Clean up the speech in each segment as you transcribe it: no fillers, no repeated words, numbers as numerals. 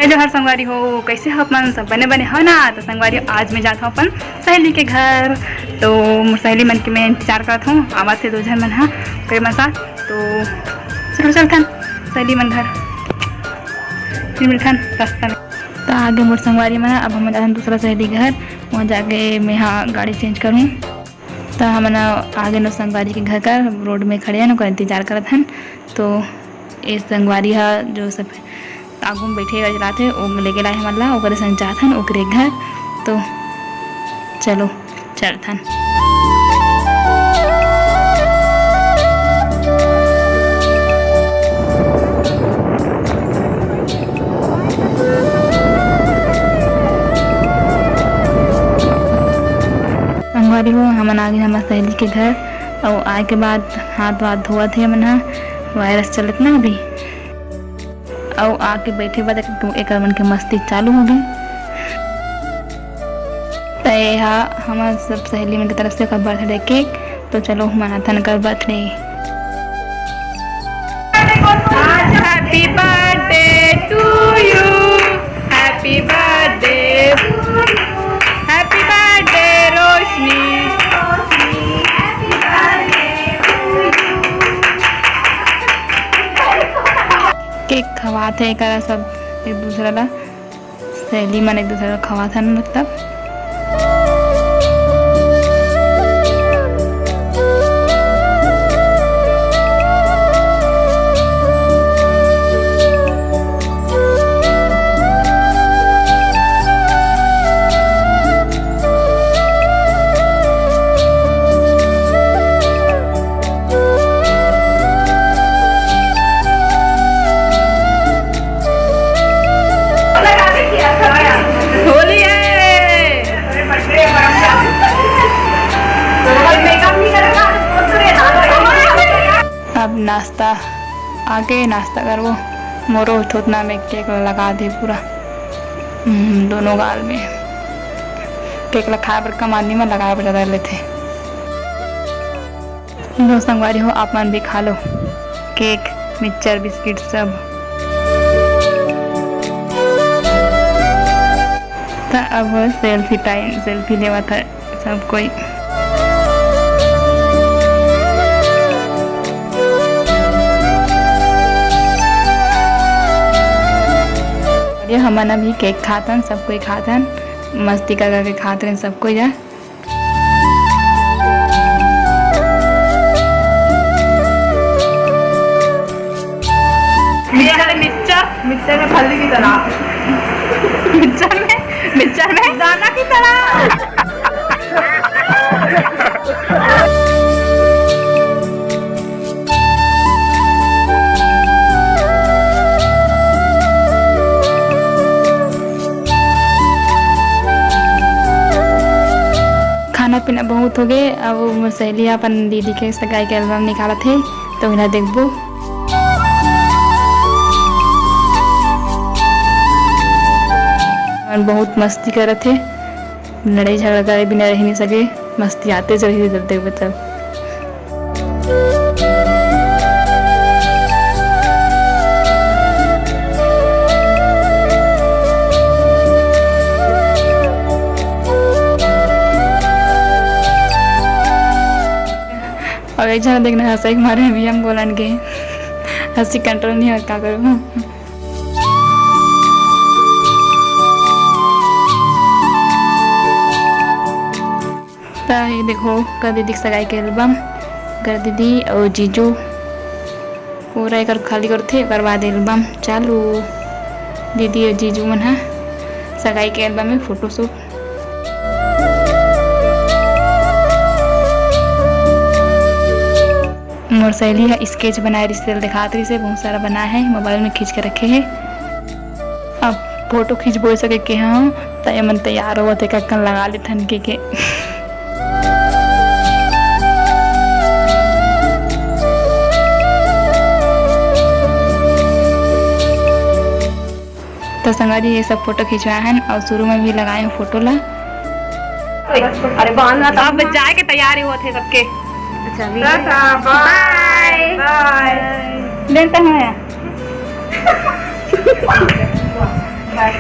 जो हर संगवारी हो कैसे हो अपन सब बने बने हो ना। तो संगवारी आज मैं जाता हूँ अपन सहेली के घर। तो सहेली मन के मैं इंतजार करता हूँ, आवाज़ से 2 जन मन हाँ कई मन साथ। तो चलो चलथन सहेली मन घर, फिर मिलथन रास्ता में। तो आगे मोर संगवारी में अब हम जाथन दूसरा सहेली घर, वहाँ जाके मैं हाँ गाड़ी चेंज करूँ। तो हम आगे नो संगवारी के घर का रोड में खड़े हैं, उनका इंतजार करत हन। तो ये संगवारी है जो सब आगू में बैठे रात है वो लेके लाए हमारा ओकरे संग जाथन ओकरे घर। तो चलो चलथन। संगवारी हो हमन आगे हमारे सहेली के घर और आए के बाद हाथ वाथ धोआ थे मन वायरस चलत ना अभी, और आके बैठे बाद एक मन के मस्ती चालू हो गई। तो यह हमारे सब सहेली मन की तरफ से बर्थडे केक। तो चलो मनाथन कर birthday. Happy birthday to you, happy birthday, happy birthday Roshni. Cake खवाते एक सब एक दूसरा ला सहेली मन एक दूसरा खवाते मतलब। अब नाश्ता आके नाश्ता करो, मोरो थोतना में केक लगा दे पूरा दोनों गाल में। केक लगा पर कमानी में लगाए पर ज़्यादा लेते। दोस्त संगवारी हो आप मन भी खा लो केक मिक्सचर बिस्किट सब। तो अब सेल्फी टाइम, सेल्फी लेवा था सब कोई। हमन भी केक खातन, सब कोई खातन, मस्ती कर के खाते सब कोई जा। मिक्सचर में फल्ली की तरह, मिक्सचर में दाना की तरह। खाना पीना बहुत हो गए। अब सहेली अपन दीदी के सगाई के एल्बम निकाला थे तो इन्हें देखबो। बहुत मस्ती करे थे, लड़ाई झगड़ा करे बिना रह नहीं सके, मस्ती आते चढ़ी चलते बच्चा। और एक जगह देखना हंसा के मारे भी हम बोलन के हंसी कंट्रोल नहीं हो क्या करूँ। तो ये देखो कर दीदी की सगाई के एल्बम, कर दीदी और जीजू पूरा एक खाली करते एक बाद एल्बम चालू। दीदी और जीजू मन है सगाई के एल्बम में फोटो शूट। मोर सहेली है स्केच बनाए रिश्ते दिखाते रही से बहुत सारा बना है, मोबाइल में खींच के रखे हैं। अब फोटो खींच बोल सके के हाँ तो मन तैयार हुआ थे कक्कन लगा ले ठनके के। तो संगारी ये सब फोटो खिंचवाए हैं और शुरू में भी लगाए हैं फोटो ला। अरे बांधना तो अब जाए के तैयारी हुए थे सबके। अच्छा बाय बाय देखते हैं। हाँ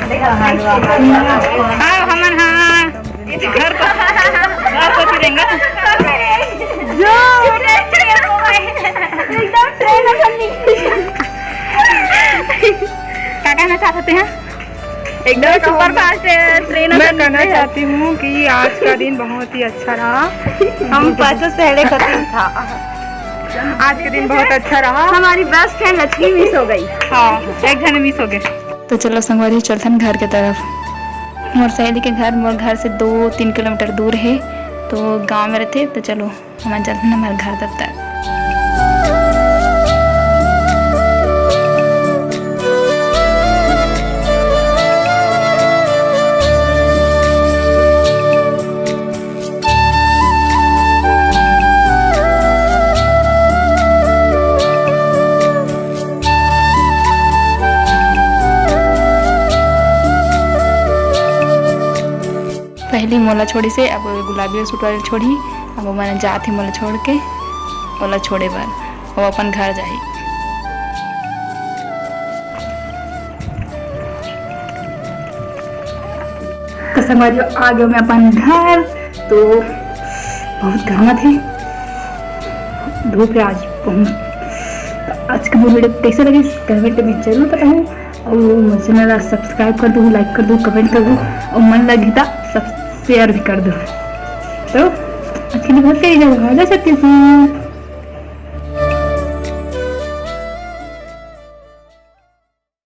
हमन हाँ घर को फिरेंगे जो क्या कहना चाहते हैं? एकदम सुपर फास्ट ट्रेन। मैं कहना चाहती हूँ कि आज का दिन बहुत ही अच्छा रहा। हम पैसे सहले का दिन था। आज का दिन बहुत अच्छा रहा। हमारी बेस्ट फ्रेंड लक्ष्मी मिस हो गई। हाँ एक जन मिस हो गए। तो चलो संगवारी चलते हैं घर के तरफ। मोर सहेली के घर मोर घर से 2-3 किलोमीटर दूर है, तो गांव में रहते। तो चलो हम चलते हैं हमारे घर तक तक। पहली मोला छोड़ी से अब गुलाबी सूट वाले छोड़ी, अब मैंने जात ही मोला छोड़ के ओला छोड़े बार वो अपन घर जाही। तो संगवारी आ गए मैं अपन घर। तो बहुत गर्मा थे, धूप है आज बहुत। तो आज का वीडियो कैसे लगे कमेंट में जरूर बताऊँ, और मुझे मेरा सब्सक्राइब कर दो, लाइक कर दो, कमेंट कर दो, और मन लगी था सब शेयर भी कर दो। तो आज के लिए बहुत कही जा सकती हूँ।